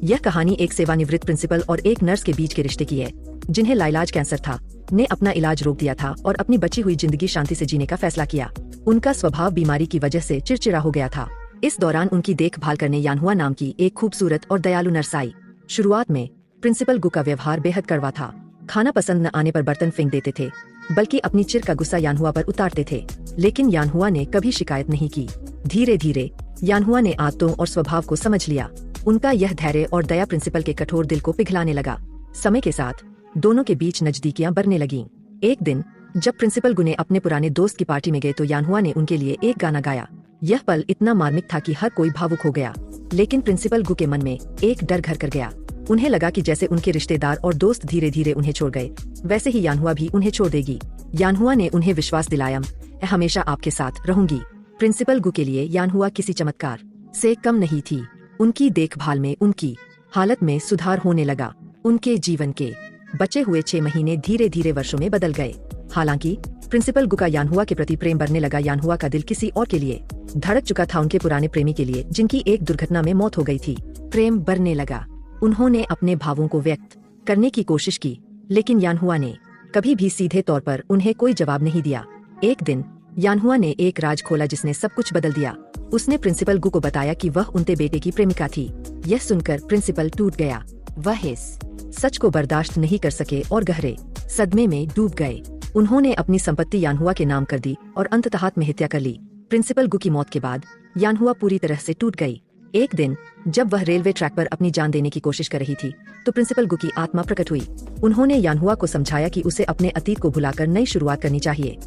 यह कहानी एक सेवानिवृत्त प्रिंसिपल और एक नर्स के बीच के रिश्ते की है, जिन्हें लाइलाज कैंसर था, ने अपना इलाज रोक दिया था और अपनी बची हुई जिंदगी शांति से जीने का फैसला किया। उनका स्वभाव बीमारी की वजह से चिड़चिड़ा हो गया था। इस दौरान उनकी देखभाल करने यानहुआ नाम की एक खूबसूरत और दयालु नर्स आई। शुरुआत में प्रिंसिपल गु का व्यवहार बेहद कड़वा था। खाना पसंद न आने पर बर्तन फेंक देते थे, बल्कि अपनी चिढ़ का गुस्सा यानहुआ पर उतारते थे। लेकिन यानहुआ ने कभी शिकायत नहीं की। धीरे धीरे यानहुआ ने आदतों और स्वभाव को समझ लिया। उनका यह धैर्य और दया प्रिंसिपल के कठोर दिल को पिघलाने लगा। समय के साथ दोनों के बीच नजदीकियां बढ़ने लगीं। एक दिन जब प्रिंसिपल गु ने अपने पुराने दोस्त की पार्टी में गए तो यानहुआ ने उनके लिए एक गाना गाया। यह पल इतना मार्मिक था कि हर कोई भावुक हो गया। लेकिन प्रिंसिपल गु के मन में एक डर घर कर गया। उन्हें लगा कि जैसे उनके रिश्तेदार और दोस्त धीरे धीरे उन्हें छोड़ गए, वैसे ही यानहुआ भी उन्हें छोड़ देगी। यानहुआ ने उन्हें विश्वास दिलाया, मैं हमेशा आपके साथ रहूंगी। प्रिंसिपल गु के लिए यानहुआ किसी चमत्कार से कम नहीं थी। उनकी देखभाल में उनकी हालत में सुधार होने लगा। उनके जीवन के बचे हुए 6 महीने धीरे धीरे वर्षों में बदल गए। हालांकि प्रिंसिपल गु का यानहुआ के प्रति प्रेम बढ़ने लगा। यानहुआ का दिल किसी और के लिए धड़क चुका था, उनके पुराने प्रेमी के लिए, जिनकी एक दुर्घटना में मौत हो गई थी। प्रेम बढ़ने लगा। उन्होंने अपने भावों को व्यक्त करने की कोशिश की, लेकिन यानहुआ ने कभी भी सीधे तौर पर उन्हें कोई जवाब नहीं दिया। एक दिन यानहुआ ने एक राज खोला जिसने सब कुछ बदल दिया। उसने प्रिंसिपल गु को बताया कि वह उनके बेटे की प्रेमिका थी। यह सुनकर प्रिंसिपल टूट गया। वह इस सच को बर्दाश्त नहीं कर सके और गहरे सदमे में डूब गए। उन्होंने अपनी संपत्ति यानहुआ के नाम कर दी और अंततः आत्महत्या कर ली। प्रिंसिपल गु की मौत के बाद यानहुआ पूरी तरह से टूट गई। एक दिन जब वह रेलवे ट्रैक पर अपनी जान देने की कोशिश कर रही थी, तो प्रिंसिपल गु की आत्मा प्रकट हुई। उन्होंने यानहुआ को समझाया कि उसे अपने अतीत को भुलाकर नई शुरुआत करनी चाहिए।